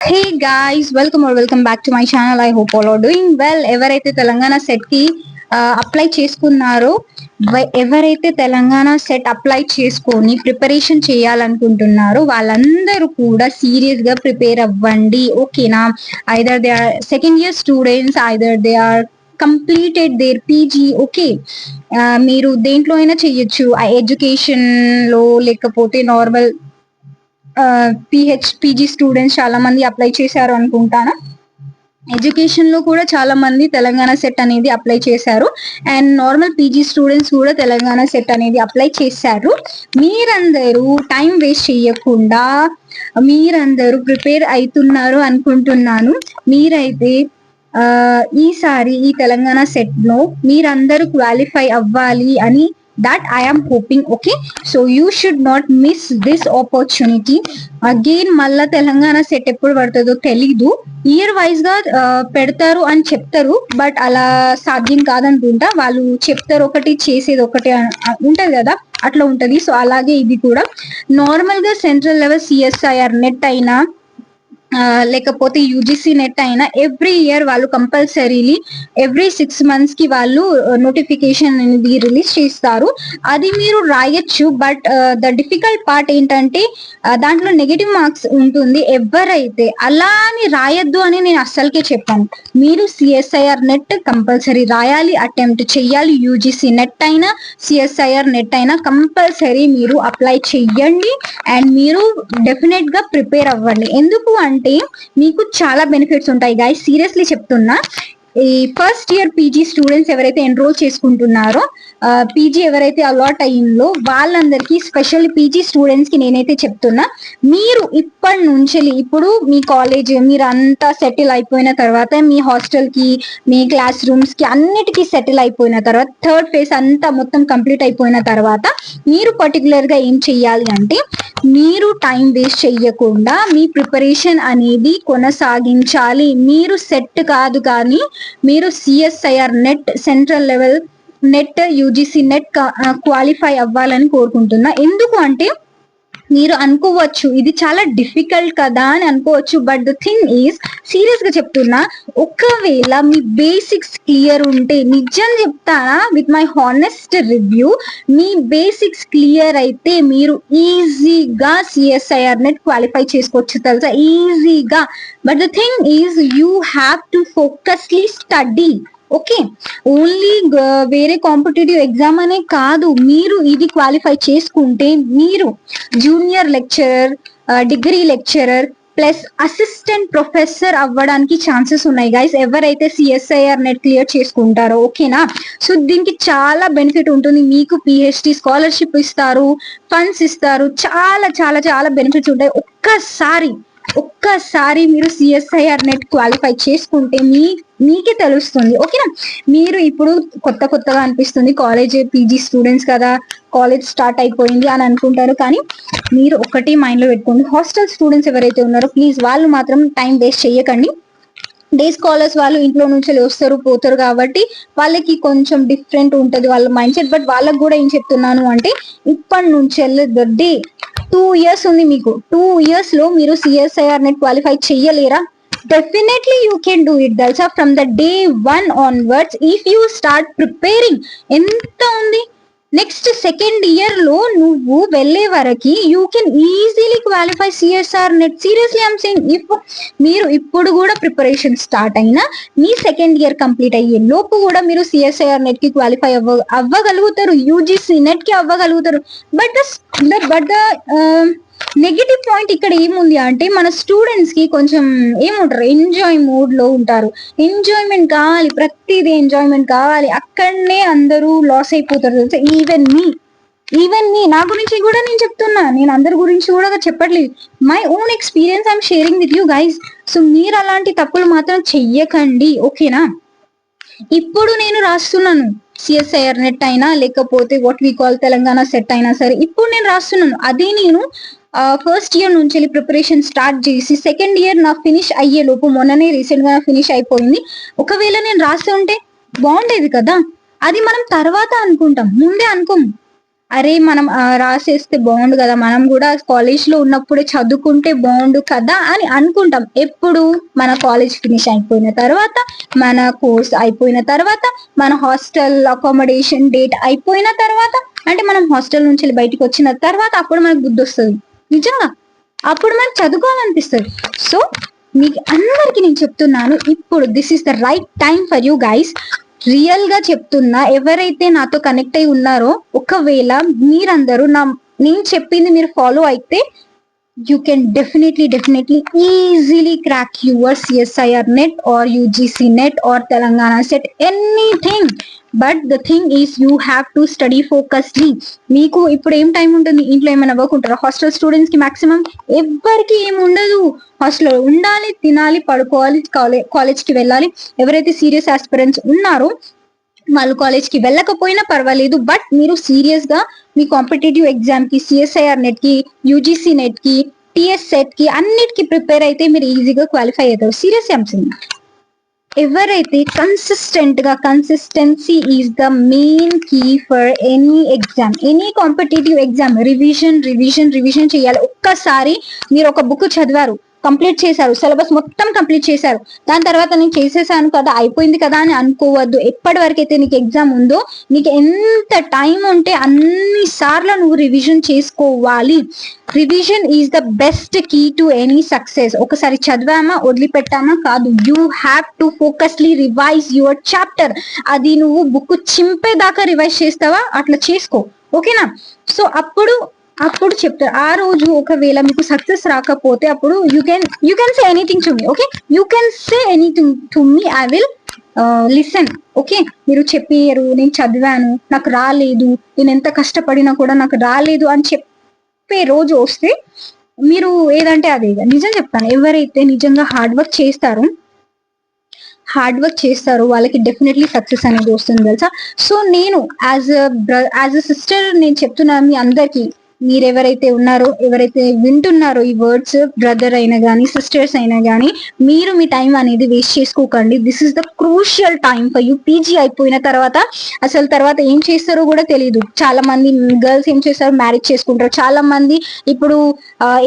Hey guys, welcome back to my channel. I hope all are doing well. ఎవరైతే Telangana set కి apply చేసుకున్నారో, ఎవరైతే Telangana SET apply చేసుకొని preparation చేయాలనుకుంటున్నారో వాళ్ళందరూ కూడా సీరియస్ గా ప్రిపేర్ అవ్వండి. ఓకేనా? Either they are second year students, either they are completed their PG. Okay, మీరు దేంట్లో అయినా చెయ్యొచ్చు, ఎడ్యుకేషన్ లో లేకపోతే నార్మల్ పీజీ స్టూడెంట్స్ చాలా మంది అప్లై చేశారు అనుకుంటాను. ఎడ్యుకేషన్ లో కూడా చాలా మంది తెలంగాణ సెట్ అనేది అప్లై చేశారు, అండ్ నార్మల్ పీజీ స్టూడెంట్స్ కూడా తెలంగాణ సెట్ అనేది అప్లై చేశారు. మీరందరూ టైం వేస్ట్ చేయకుండా మీరందరూ ప్రిపేర్ అవుతున్నారు అనుకుంటున్నాను. మీరైతే ఈసారి ఈ తెలంగాణ సెట్ లో మీరందరూ క్వాలిఫై అవ్వాలి అని that I am hoping. Okay, so you should not miss this opportunity again. మళ్ళా తెలంగాణ సెట్ ఎప్పుడు పడుతుందో తెలీదు, ఇయర్ వైజ్ గా పెడతారు అని చెప్తారు, బట్ అలా సాధ్యం కాదనుకుంటా. వాళ్ళు చెప్తారు ఒకటి, చేసేది ఒకటి ఉంటది కదా, అట్లా ఉంటది. సో అలాగే ఇది కూడా నార్మల్ గా సెంట్రల్ లెవెల్ సిఎస్ఐఆర్ నెట్ అయినా లేకపోతే యూజీసీ నెట్ అయినా ఎవ్రీ ఇయర్ వాళ్ళు కంపల్సరీలీ ఎవ్రీ 6 months కి వాళ్ళు నోటిఫికేషన్ అనేది రిలీజ్ చేస్తారు. అది మీరు రాయొచ్చు, బట్ ద డిఫికల్ట్ పార్ట్ ఏంటంటే దాంట్లో నెగటివ్ మార్క్స్ ఉంటుంది. ఎవరైతే అలా అని రాయొద్దు అని నేను అస్సలకే చెప్పాను. మీరు సిఎస్ఐఆర్ నెట్ కంపల్సరీ రాయాలి, అటెంప్ట్ చెయ్యాలి. యూజీసీ నెట్ అయినా సిఎస్ఐఆర్ నెట్ అయినా కంపల్సరీ మీరు అప్లై చెయ్యండి, అండ్ మీరు డెఫినెట్ గా ప్రిపేర్ అవ్వండి. ఎందుకు అంటే మీకు చాలా బెనిఫిట్స్ ఉంటాయి గైస్, సీరియస్లీ చెప్తున్నా. ఈ ఫస్ట్ ఇయర్ పీజీ స్టూడెంట్స్ ఎవరైతే ఎన్రోల్ చేసుకుంటున్నారో, పీజీ ఎవరైతే అలాట్ అయ్యిందో వాళ్ళందరికీ, స్పెషల్ పీజీ స్టూడెంట్స్ కి నేనైతే చెప్తున్నా, మీరు ఇప్పటి నుంచి ఇప్పుడు మీ కాలేజ్ మీరు అంతా సెటిల్ అయిపోయిన తర్వాత, మీ హాస్టల్ కి, మీ క్లాస్ రూమ్స్ కి అన్నిటికీ సెటిల్ అయిపోయిన తర్వాత, థర్డ్ ఫేజ్ అంతా మొత్తం కంప్లీట్ అయిపోయిన తర్వాత మీరు పర్టికులర్ గా ఏం చెయ్యాలి అంటే, మీరు టైం వేస్ట్ చెయ్యకుండా మీ ప్రిపరేషన్ అనేది కొనసాగించాలి. మీరు సెట్ కాదు కానీ మీరు CSIR net, central level net, UGC net qualify అవ్వాలని కోరుకుంటున్నా. ఎందుకు అంటే మీరు అనుకోవచ్చు ఇది చాలా డిఫికల్ట్ కదా అని అనుకోవచ్చు, but the thing is, serious గా చెప్తున్నా, ఒకవేళ మీ బేసిక్స్ క్లియర్ ఉంటే, నిజం చెప్తానా విత్ మై హానెస్ట్ రివ్యూ, మీ బేసిక్స్ క్లియర్ అయితే మీరు ఈజీగా సిఎస్ఐఆర్ నెట్ క్వాలిఫై చేసుకోవచ్చు తెలుసా, ఈజీగా. But the thing is you have to focusly study. Okay, only వేరే కాంపిటేటివ్ ఎగ్జామ్ అనే కాదు, మీరు ఇది క్వాలిఫై చేసుకుంటే మీరు junior lecturer, degree lecturer plus assistant professor అవ్వడానికి ఛాన్సెస్ ఉన్నాయి గైస్, ఎవరైతే సిఎస్ఐఆర్ నెట్ క్లియర్ చేసుకుంటారో. ఓకేనా? సో దీనికి చాలా బెనిఫిట్ ఉంటుంది. మీకు పిహెచ్డి స్కాలర్షిప్ ఇస్తారు, ఫండ్స్ ఇస్తారు, చాలా చాలా చాలా బెనిఫిట్స్ ఉంటాయి. ఒక్కసారి మీరు సిఎస్ఐఆర్ నెట్ క్వాలిఫై చేసుకుంటే మీకే తెలుస్తుంది. ఓకేనా? మీరు ఇప్పుడు కొత్తగా అనిపిస్తుంది, కాలేజ్ పీజీ స్టూడెంట్స్ కదా, కాలేజ్ స్టార్ట్ అయిపోయింది అని అనుకుంటారు, కానీ మీరు ఒకటి మైండ్ లో పెట్టుకోండి, హాస్టల్ స్టూడెంట్స్ ఎవరైతే ఉన్నారో ప్లీజ్ వాళ్ళు మాత్రం టైం వేస్ట్ చేయకండి. డే స్కాలర్స్ వాళ్ళు ఇంట్లో నుంచి వస్తారు పోతారు కాబట్టి వాళ్ళకి కొంచెం డిఫరెంట్ ఉంటుంది వాళ్ళ మైండ్ సెట్. బట్ వాళ్ళకి కూడా ఏం చెప్తున్నాను అంటే, ఇప్పటి నుంచి డే 2 years ఉంది మీకు, 2 years లో మీరు సిఎస్ఐఆర్ నెట్ క్వాలిఫై చెయ్యలేరా? Definitely you can do it దల్సా, from the day 1 onwards if you start preparing. ఎంత ఉంది, నెక్స్ట్ సెకండ్ ఇయర్ లో నువ్వు వెళ్లే వరకు you can easily qualify CSR NET. Seriously I'm saying, if మీరు ఇప్పుడు కూడా ప్రిపరేషన్ స్టార్ట్ అయినా మీ సెకండ్ ఇయర్ కంప్లీట్ అయ్యే లోపు కూడా మీరు సిఎస్ఐఆర్ నెట్ కి క్వాలిఫై అవ్వగలుగుతారు, యూజీసీ నెట్ కి అవ్వగలుగుతారు. బట్ ద నెగిటివ్ పాయింట్ ఇక్కడ ఏముంది అంటే, మన స్టూడెంట్స్ కి కొంచెం ఏముంటారు, ఎంజాయ్ మూడ్ లో ఉంటారు. ఎంజాయ్మెంట్ కావాలి, ప్రతిదీ ఎంజాయ్మెంట్ కావాలి, అక్కడనే అందరూ లాస్ అయిపోతారు తెలుసా. ఈవెన్ మీ నా గురించి కూడా నేను చెప్తున్నా, నేను అందరి గురించి కూడా చెప్పట్లేదు, my own experience I'm sharing with you guys. So మీరు అలాంటి తప్పులు మాత్రం చెయ్యకండి. ఓకేనా? ఇప్పుడు నేను రాస్తున్నాను సిఎస్ఐఆర్ నెట్ అయినా లేకపోతే what we call Telangana SET అయినా సరే, ఇప్పుడు నేను రాస్తున్నాను. అదే నేను ఫస్ట్ ఇయర్ నుంచి ప్రిపరేషన్ స్టార్ట్ చేసి సెకండ్ ఇయర్ నా ఫినిష్ అయ్యే లోపు, మొన్ననే రీసెంట్ గా ఫినిష్ అయిపోయింది, ఒకవేళ నేను రాస్తుంటే బాగుండేది కదా. అది మనం తర్వాత అనుకుంటాం, ముందే అనుకోము. అరే మనం రాసేస్తే బాగుండు కదా, మనం కూడా కాలేజ్ లో ఉన్నప్పుడే చదువుకుంటే బాగుండు కదా అని అనుకుంటాం. ఎప్పుడు మన కాలేజ్ ఫినిష్ అయిపోయిన తర్వాత, మన కోర్స్ అయిపోయిన తర్వాత, మన హాస్టల్ అకామిడేషన్ డేట్ అయిపోయిన తర్వాత, అంటే మనం హాస్టల్ నుంచి బయటకు వచ్చిన తర్వాత అప్పుడు మనకు బుద్ధి వస్తుంది నిజంగా, అప్పుడు మనకు చదువుకోవాలనిపిస్తుంది. సో మీకు అందరికి నేను చెప్తున్నాను, ఇప్పుడు this is the right time for you guys. Real గా చెప్తున్నా, ఎవరైతే నాతో కనెక్ట్ అయి ఉన్నారో, ఒకవేళ మీరందరూ నేను చెప్పింది మీరు ఫాలో అయితే, you can definitely easily crack your CSIR net or UGC net or Telangana set, anything. But the thing is you have to study focusedly. మీకు ఇప్పుడు ఏం టైం ఉంటుంది, ఇంట్లో ఏమైనా వర్క్ ఉంటారా? హాస్టల్ స్టూడెంట్స్ కి మాక్సిమం ఎవ్వరికి ఏం ఉండదు. హాస్టల్లో ఉండాలి, తినాలి, పడుకోవాలి, కాలేజ్ కి వెళ్ళాలి. ఎవరైతే సీరియస్ ఆస్పిరెంట్స్ ఉన్నారో వాళ్ళు కాలేజ్ కి వెళ్ళకపోయినా పర్వాలేదు, బట్ మీరు సీరియస్ గా మీ కాంపిటేటివ్ ఎగ్జామ్ కి, సిఎస్ఐఆర్ నెట్ కి, యూజీసీ నెట్ కి, టిఎస్ సెట్ కి అన్నిటికి ప్రిపేర్ అయితే మీరు ఈజీగా క్వాలిఫై అవుతారు. సీరియస్ అంశం. ఎవరైతే consistency is the main key for any exam, any competitive exam. Revision చేయాలి. ఒక్కసారి మీరు ఒక బుక్ చదివారు, కంప్లీట్ చేశారు, సిలబస్ మొత్తం కంప్లీట్ చేశారు, దాని తర్వాత నేను చేసేసాను కదా, అయిపోయింది కదా అని అనుకోవద్దు. ఎప్పటి వరకు అయితే నీకు ఎగ్జామ్ ఉందో, నీకు ఎంత టైం ఉంటే అన్ని సార్లు నువ్వు రివిజన్ చేసుకోవాలి. Revision is the best key to any success. ఒకసారి చదివామా వదిలిపెట్టామా కాదు, you have to focusly revise your chapter. అది నువ్వు బుక్ చింపేదాకా రివైజ్ చేస్తావా, అట్లా చేసుకో, ఓకేనా? సో అప్పుడు చెప్తారు. ఆ రోజు ఒకవేళ మీకు సక్సెస్ రాకపోతే అప్పుడు you can say anything to me, okay? You can say anything to me, I will listen, okay? మీరు చెప్పారు, నేను చదివాను, నాకు రాలేదు, నేను ఎంత కష్టపడినా కూడా నాకు రాలేదు అని చెప్పే రోజు వస్తే మీరు ఏదంటే అదే. నిజం చెప్తాను, ఎవరైతే నిజంగా హార్డ్ వర్క్ చేస్తారో వాళ్ళకి డెఫినెట్లీ సక్సెస్ అనేది వస్తుంది తెలుసా. సో నేను యాజ్ అ సిస్టర్ నేను చెప్తున్నాను మీ అందరికి, మీరెవరైతే ఉన్నారో, ఎవరైతే వింటున్నారో ఈ వర్డ్స్, బ్రదర్ అయినా కానీ, సిస్టర్స్ అయినా కానీ, మీరు మీ టైం అనేది వేస్ట్ చేసుకోకండి. This is the crucial time for you. PG అయిపోయిన తర్వాత అసలు తర్వాత ఏం చేస్తారో కూడా తెలియదు. చాలా మంది గర్ల్స్ ఏం చేస్తారు, మ్యారేజ్ చేసుకుంటారు. చాలా మంది ఇప్పుడు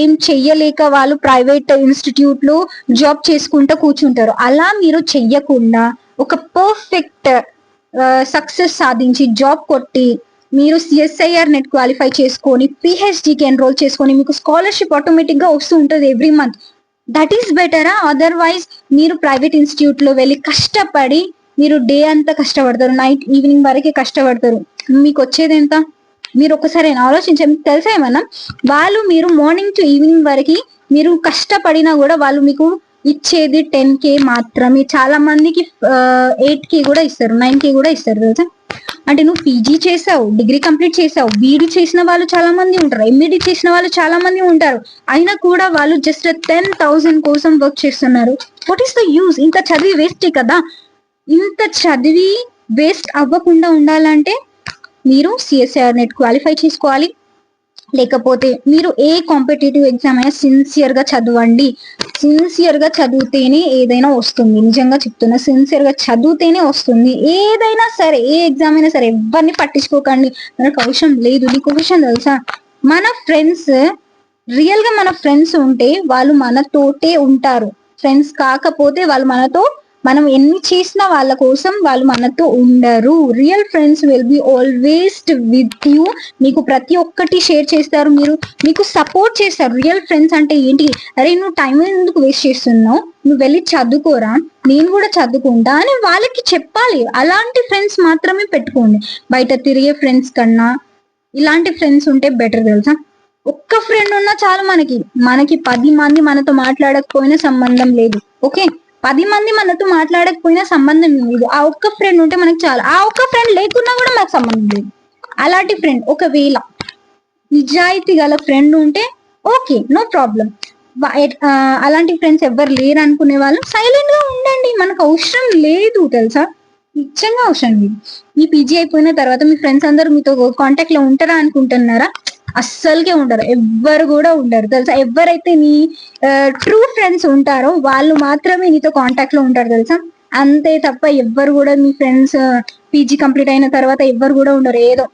ఏం చెయ్యలేక వాళ్ళు ప్రైవేట్ ఇన్స్టిట్యూట్ లో జాబ్ చేసుకుంటూ కూర్చుంటారు. అలా మీరు చెయ్యకుండా ఒక పర్ఫెక్ట్ సక్సెస్ సాధించి జాబ్ కొట్టి మీరు సిఎస్ఐఆర్ నెట్ క్వాలిఫై చేసుకొని పిహెచ్డికి ఎన్రోల్ చేసుకొని మీకు స్కాలర్షిప్ ఆటోమేటిక్ గా వస్తూ ఉంటుంది ఎవ్రీ మంత్. దట్ ఈస్ బెటరా? అదర్వైజ్ మీరు ప్రైవేట్ ఇన్స్టిట్యూట్ లో వెళ్ళి కష్టపడి మీరు డే అంతా కష్టపడతారు, నైట్ ఈవినింగ్ వరకే కష్టపడతారు, మీకు వచ్చేది ఎంత? మీరు ఒకసారి ఆలోచించారు. మీకు తెలుసా ఏమన్నా, వాళ్ళు మీరు మార్నింగ్ టు ఈవినింగ్ వరకు మీరు కష్టపడినా కూడా వాళ్ళు మీకు ఇచ్చేది 10K మాత్రమే. చాలా మందికి 8K కూడా ఇస్తారు, 9K కూడా ఇస్తారు తెలుసా. అంటే నువ్వు పీజీ చేసావు, డిగ్రీ కంప్లీట్ చేసావు, బీఈడి చేసిన వాళ్ళు చాలా మంది ఉంటారు, ఎంఈడి చేసిన వాళ్ళు చాలా మంది ఉంటారు, అయినా కూడా వాళ్ళు జస్ట్ 10,000 కోసం వర్క్ చేస్తున్నారు. What is the use? ఇంత చదివి వేస్టే కదా. ఇంత చదివి వేస్ట్ అవ్వకుండా ఉండాలంటే మీరు సిఎస్ఐఆర్ నెట్ క్వాలిఫై చేసుకోవాలి. లేకపోతే మీరు ఏ కాంపిటేటివ్ ఎగ్జామ్ అయినా సిన్సియర్ గా చదవండి. సిన్సియర్ గా చదివితేనే ఏదైనా వస్తుంది. నిజంగా చెప్తున్నా, సిన్సియర్ గా చదివితేనే వస్తుంది ఏదైనా సరే. ఏ ఎగ్జామ్ అయినా సరే, ఎవరిని పట్టించుకోకండి. మనకు అవసరం లేదు. నీకు విషయం తెలుసా, మన ఫ్రెండ్స్, రియల్ గా మన ఫ్రెండ్స్ ఉంటే వాళ్ళు మనతోటే ఉంటారు. ఫ్రెండ్స్ కాకపోతే వాళ్ళు మనతో, మనం ఎన్ని చేసినా వాళ్ళ కోసం వాళ్ళు మనతో ఉండరు. Real friends will be always with you. మీకు ప్రతి ఒక్కటి షేర్ చేస్తారు, మీకు సపోర్ట్ చేస్తారు. రియల్ ఫ్రెండ్స్ అంటే ఏంటి? అరే నువ్వు టైం ఎందుకు వేస్ట్ చేస్తున్నావు, నువ్వు వెళ్ళి చదువుకోరా, నేను కూడా చదువుకుంటా అని వాళ్ళకి చెప్పాలి. అలాంటి ఫ్రెండ్స్ మాత్రమే పెట్టుకోండి. బయట తిరిగే ఫ్రెండ్స్ కన్నా ఇలాంటి ఫ్రెండ్స్ ఉంటే బెటర్ తెలుసా. ఒక్క ఫ్రెండ్ ఉన్నా చాలు మనకి 10 మంది మనతో మాట్లాడకపోయినా సంబంధం లేదు, ఓకే? 10 మంది మనతో మాట్లాడకపోయినా సంబంధం లేదు. ఆ ఒక్క ఫ్రెండ్ ఉంటే మనకి చాలు. ఆ ఒక్క ఫ్రెండ్ లేకున్నా కూడా మనకు సంబంధం లేదు. అలాంటి ఫ్రెండ్, ఒకవేళ నిజాయితీ గల ఫ్రెండ్ ఉంటే ఓకే, నో ప్రాబ్లం. అలాంటి ఫ్రెండ్స్ ఎవరు లేరు అనుకునే వాళ్ళు సైలెంట్ గా ఉండండి. మనకు అవసరం లేదు తెలుసా, నిజంగా అవసరం లేదు. మీ పీజీ అయిపోయిన తర్వాత మీ ఫ్రెండ్స్ అందరూ మీతో కాంటాక్ట్ లో ఉంటారా అనుకుంటున్నారా? అస్సలుకే ఉండరు, ఎవ్వరు కూడా ఉండరు తెలుసా. ఎవరైతే నీ ట్రూ ఫ్రెండ్స్ ఉంటారో వాళ్ళు మాత్రమే నీతో కాంటాక్ట్ లో ఉంటారు తెలుసా. అంతే తప్ప ఎవ్వరు కూడా మీ ఫ్రెండ్స్ పీజీ కంప్లీట్ అయిన తర్వాత ఎవ్వరు కూడా ఉండరు. ఏదో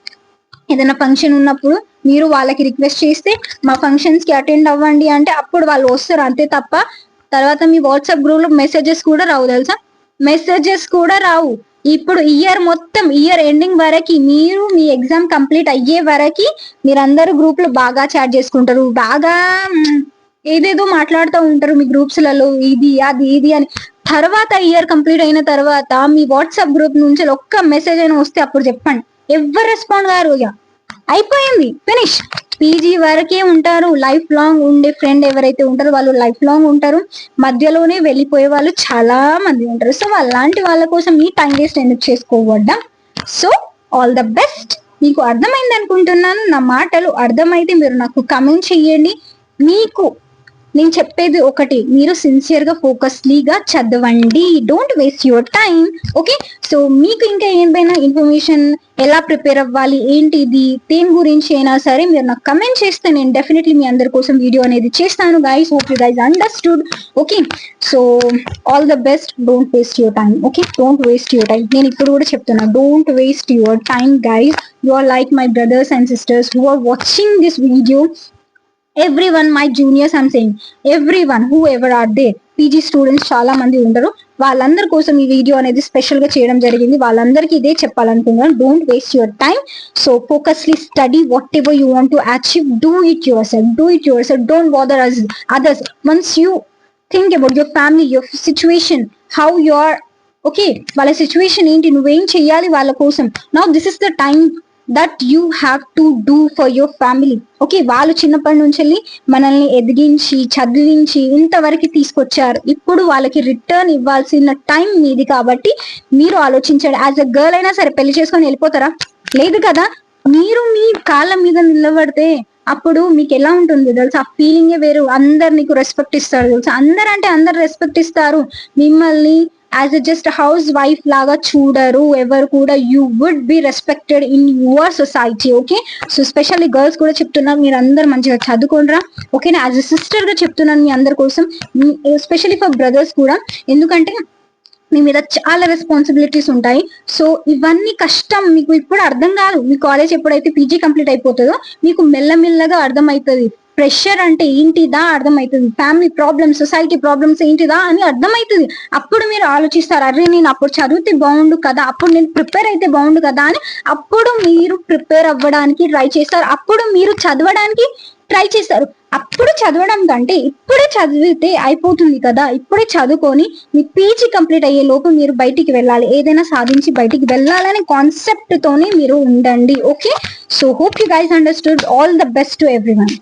ఏదైనా ఫంక్షన్ ఉన్నప్పుడు మీరు వాళ్ళకి రిక్వెస్ట్ చేస్తే మా ఫంక్షన్స్ కి అటెండ్ అవ్వండి అంటే అప్పుడు వాళ్ళు వస్తారు, అంతే తప్ప తర్వాత మీ వాట్సాప్ గ్రూప్ లో మెసేజెస్ కూడా రావు తెలుసా, మెసేజెస్ కూడా రావు. ఇప్పుడు ఇయర్ మొత్తం, ఇయర్ ఎండింగ్ వరకు, మీరు మీ ఎగ్జామ్ కంప్లీట్ అయ్యే వరకు మీరందరూ గ్రూప్ లో బాగా చాట్ చేసుకుంటారు, బాగా ఏదేదో మాట్లాడుతూ ఉంటారు మీ గ్రూప్స్ లలో, ఇది అది ఇది అని. తర్వాత ఇయర్ కంప్లీట్ అయిన తర్వాత మీ వాట్సాప్ గ్రూప్ నుంచి ఒక్క మెసేజ్ అయినా వస్తే అప్పుడు చెప్పండి. ఎవరు రెస్పాండ్ గారు, ఇక అయిపోయింది, ఫినిష్. పీజీ వరకే ఉంటారు, లైఫ్ లాంగ్ ఉండే ఫ్రెండ్ ఎవరైతే ఉంటారో వాళ్ళు లైఫ్ లాంగ్ ఉంటారు, మధ్యలోనే వెళ్ళిపోయే వాళ్ళు చాలా మంది ఉంటారు. సో అలాంటి వాళ్ళ కోసం మీ టైం వేస్ట్ ఎందుకు చేసుకోవద్దాం. So all the best. మీకు అర్థమైంది అనుకుంటున్నాను, నా మాటలు అర్థమైతే మీరు నాకు కమెంట్ చెయ్యండి. మీకు నేను చెప్పేది ఒకటి, మీరు సిన్సియర్ గా ఫోకస్లీగా చదవండి, don't waste your time. Okay, so మీకు ఇంకా ఏమైనా ఇన్ఫర్మేషన్ ఎలా ప్రిపేర్ అవ్వాలి ఏంటిది దేని గురించి అయినా సరే మీరు నాకు కమెంట్ చేస్తే నేను డెఫినెట్లీ మీ అందరి కోసం వీడియో అనేది చేస్తాను guys. Hope you guys understood. Okay, so all the best. Don't waste your time. Okay, don't waste your time. నేను ఇప్పుడు కూడా చెప్తున్నా, డోంట్ waste your time guys. You are like my brothers and sisters who are watching this video. Everyone, my juniors, I'm saying everyone, whoever are there, PG students చాలా మంది ఉండరు, వాళ్ళందరి కోసం ఈ వీడియో అనేది స్పెషల్ గా చేయడం జరిగింది. వాళ్ళందరికీ ఇదే చెప్పాలనుకున్నాను, don't waste your time. So focusly study, whatever you want to achieve, do it yourself, do it yourself, don't bother others. Once you think about your family, your situation, how you are, okay, వాళ్ళ situation ఏంటి, నువ్వేం చెయ్యాలి వాళ్ళ కోసం. Now this is the time that you have to do for your family. Okay, వాళ్ళు చిన్నప్పటి నుంచి వెళ్ళి మనల్ని ఎదిగించి చదివించి ఇంతవరకు తీసుకొచ్చారు, ఇప్పుడు వాళ్ళకి రిటర్న్ ఇవ్వాల్సిన టైం మీది. కాబట్టి మీరు ఆలోచించండి. యాజ్ అ గర్ల్ అయినా సరే పెళ్లి చేసుకొని వెళ్ళిపోతారా? లేదు కదా. మీరు మీ కాళ్ళ మీద నిలబడితే అప్పుడు మీకు ఎలా ఉంటుంది తెలుసా, ఆ ఫీలింగే వేరు. అందరు నీకు రెస్పెక్ట్ ఇస్తారు తెలుసా, అందరు అంటే అందరు రెస్పెక్ట్ ఇస్తారు మిమ్మల్ని. As a just housewife లాగా చూడరు ఎవరు కూడా. You would be respected in your society. Okay, so specially girls కూడా చెప్తున్నాను, మీరు అందరు మంచిగా చదువుకోనరా. ఓకేనా, యాజ్ అ సిస్టర్ గా చెప్తున్నాను మీ అందరి కోసం, ఎస్పెషల్లీ ఫర్ బ్రదర్స్ కూడా. ఎందుకంటే మీ మీద చాలా రెస్పాన్సిబిలిటీస్ ఉంటాయి. సో ఇవన్నీ కష్టం మీకు ఇప్పుడు అర్థం కాదు. మీ కాలేజ్ ఎప్పుడైతే పీజీ కంప్లీట్ అయిపోతుందో మీకు మెల్లమెల్లగా అర్థమవుతుంది. ప్రెషర్ అంటే ఏంటిదా అర్థమవుతుంది, ఫ్యామిలీ ప్రాబ్లమ్స్, సొసైటీ ప్రాబ్లమ్స్ ఏంటిదా అని అర్థమవుతుంది. అప్పుడు మీరు ఆలోచిస్తారు, అరే నేను అప్పుడు చదివితే బాగుండు కదా, అప్పుడు నేను ప్రిపేర్ అయితే బాగుండు కదా అని. అప్పుడు మీరు ప్రిపేర్ అవ్వడానికి ట్రై చేస్తారు, అప్పుడు మీరు చదవడానికి ట్రై చేస్తారు. అప్పుడు చదవడం కంటే ఇప్పుడే చదివితే అయిపోతుంది కదా. ఇప్పుడే చదువుకొని మీ పీజీ కంప్లీట్ అయ్యే లోపు మీరు బయటికి వెళ్ళాలి, ఏదైనా సాధించి బయటికి వెళ్ళాలనే కాన్సెప్ట్ తోనే మీరు ఉండండి. Okay, so hope you guys understood. All the best to everyone.